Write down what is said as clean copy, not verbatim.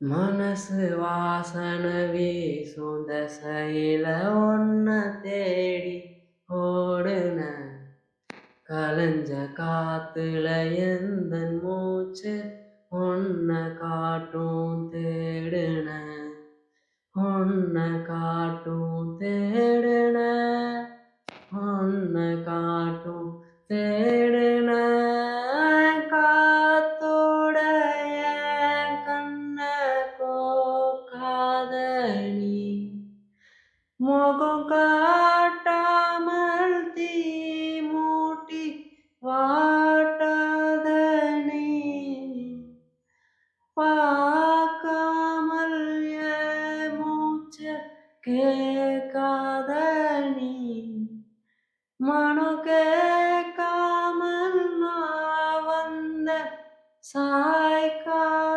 மனசு வாசன வீசும் தசையில ஒன்ன தேடி ஓடுன கலஞ்ச காத்துல எந்தன் மூச்சு ஒன்ன காட்டும் தேடுன ஒன்ன காட்டும் தேடுன ஒன்ன காட்டும் தேடுன காத்தோட என் கண்ண கோக்காத நீ முகம் காட்டாமல் தீ மூட்டி வாட்டாத நீ பார்க்காமல் என் மூச்ச கேட்காத நீ மனு கேட்காமல் நான் வந்த சாய்க்காத